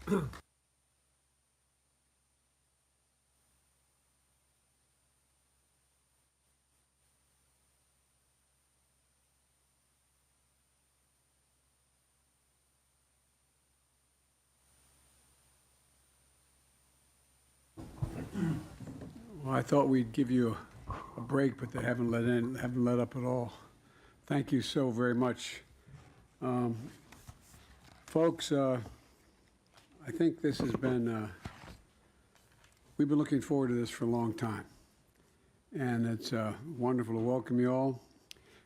Well, I thought we'd give you a break, but they haven't let up at all. Thank you so very much. Folks, I think this has been, we've been looking forward to this for a long time. And it's wonderful to welcome you all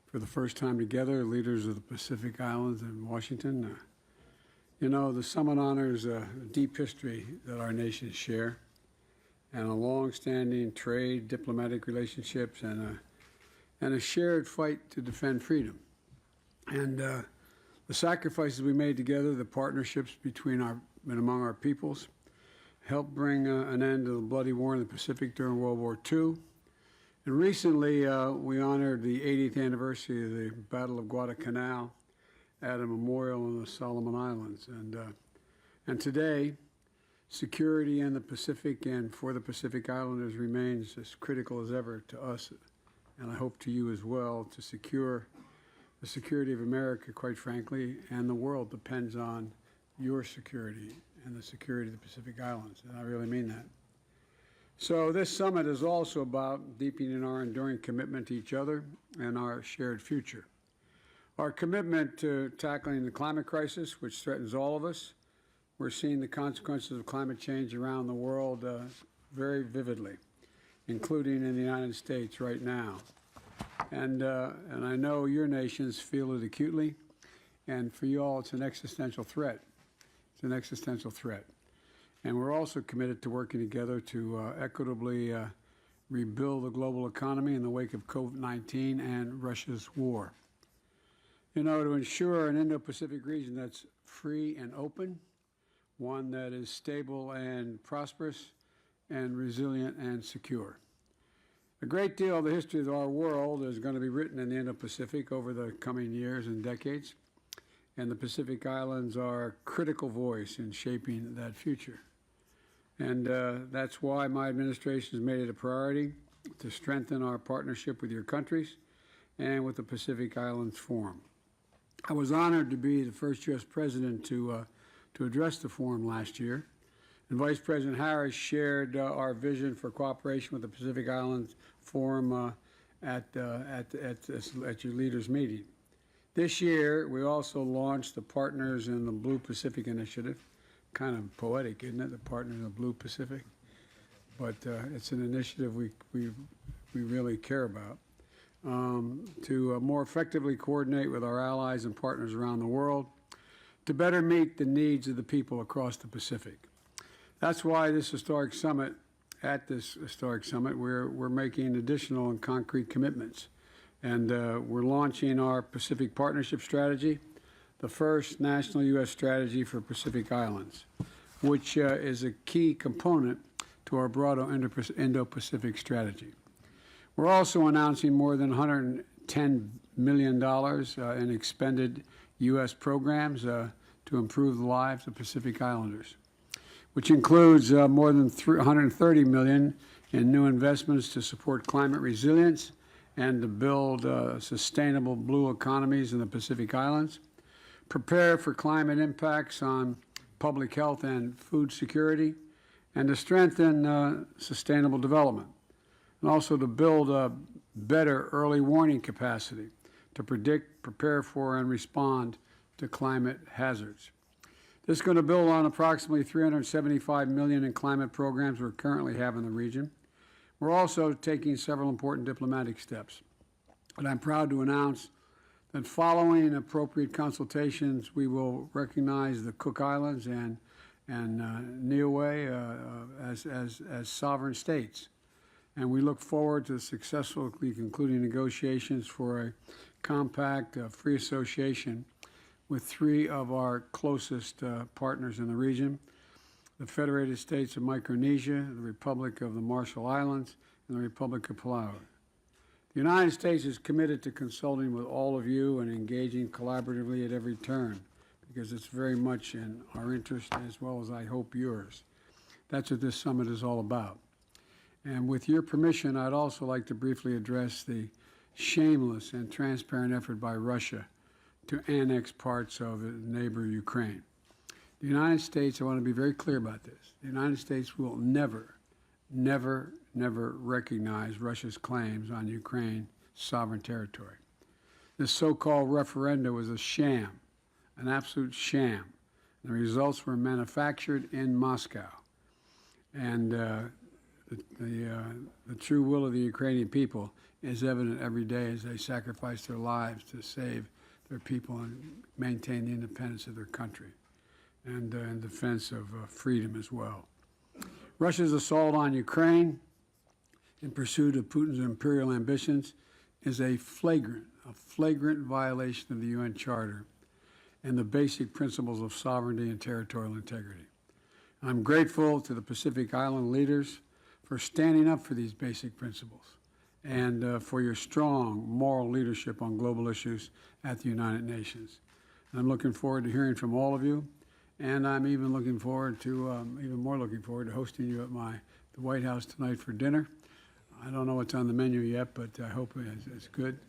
for the first time together, leaders of the Pacific Islands and Washington. You know, the summit honors a deep history that our nations share, and a long-standing trade, diplomatic relationships, and a shared fight to defend freedom. And the sacrifices we made together, the partnerships between and among our peoples, helped bring an end to the bloody war in the Pacific during World War II. And recently, we honored the 80th anniversary of the Battle of Guadalcanal at a memorial in the Solomon Islands. And today, security in the Pacific and for the Pacific Islanders remains as critical as ever to us, and I hope to you as well. To secure the security of America, quite frankly, and the world depends on your security and the security of the Pacific Islands, and I really mean that. So this summit is also about deepening our enduring commitment to each other and our shared future. Our commitment to tackling the climate crisis, which threatens all of us. We're seeing the consequences of climate change around the world very vividly, including in the United States right now. And I know your nations feel it acutely, and for you all, it's an existential threat. It's an existential threat. And we're also committed to working together to equitably rebuild the global economy in the wake of COVID-19 and Russia's war. You know, to ensure an Indo-Pacific region that's free and open, one that is stable and prosperous, and resilient and secure. A great deal of the history of our world is going to be written in the Indo-Pacific over the coming years and decades, and the Pacific Islands are a critical voice in shaping that future. And that's why my administration has made it a priority to strengthen our partnership with your countries and with the Pacific Islands Forum. I was honored to be the first U.S. president to address the forum last year, and Vice President Harris shared our vision for cooperation with the Pacific Islands Forum at your leaders' meeting. This year, we also launched the Partners in the Blue Pacific Initiative. Kind of poetic, isn't it? The Partners in the Blue Pacific, but it's an initiative we really care about. To more effectively coordinate with our allies and partners around the world to better meet the needs of the people across the Pacific. That's why this historic summit, we're making additional and concrete commitments. And we're launching our Pacific Partnership Strategy, the first national U.S. strategy for Pacific Islands, which is a key component to our broader Indo-Pacific strategy. We're also announcing more than $110 million in expended U.S. programs to improve the lives of Pacific Islanders, which includes more than $130 million in new investments to support climate resilience and to build sustainable blue economies in the Pacific Islands, prepare for climate impacts on public health and food security, and to strengthen sustainable development, and also to build a better early warning capacity to predict, prepare for, and respond to climate hazards. This is going to build on approximately $375 million in climate programs we currently have in the region. We're also taking several important diplomatic steps. And I'm proud to announce that following appropriate consultations, we will recognize the Cook Islands and Niue as sovereign states. And we look forward to successfully concluding negotiations for a compact free association with three of our closest partners in the region, the Federated States of Micronesia, the Republic of the Marshall Islands, and the Republic of Palau. The United States is committed to consulting with all of you and engaging collaboratively at every turn, because it's very much in our interest as well as I hope yours. That's what this summit is all about. And with your permission, I'd also like to briefly address the shameless and transparent effort by Russia to annex parts of neighbor Ukraine. The United States, I want to be very clear about this, the United States will never, never, never recognize Russia's claims on Ukraine's sovereign territory. This so-called referendum was a sham, an absolute sham. The results were manufactured in Moscow. And the true will of the Ukrainian people is evident every day as they sacrifice their lives to save their people and maintain the independence of their country and in defense of freedom as well. Russia's assault on Ukraine in pursuit of Putin's imperial ambitions is a flagrant violation of the UN Charter and the basic principles of sovereignty and territorial integrity. I'm grateful to the Pacific Island leaders for standing up for these basic principles and for your strong moral leadership on global issues at the United Nations. And I'm looking forward to hearing from all of you, and I'm even looking forward to, hosting you at the White House tonight for dinner. I don't know what's on the menu yet, but I hope it's good.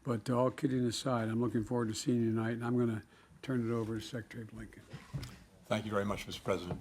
But all kidding aside, I'm looking forward to seeing you tonight, and I'm going to turn it over to Secretary Blinken. Thank you very much, Mr. President.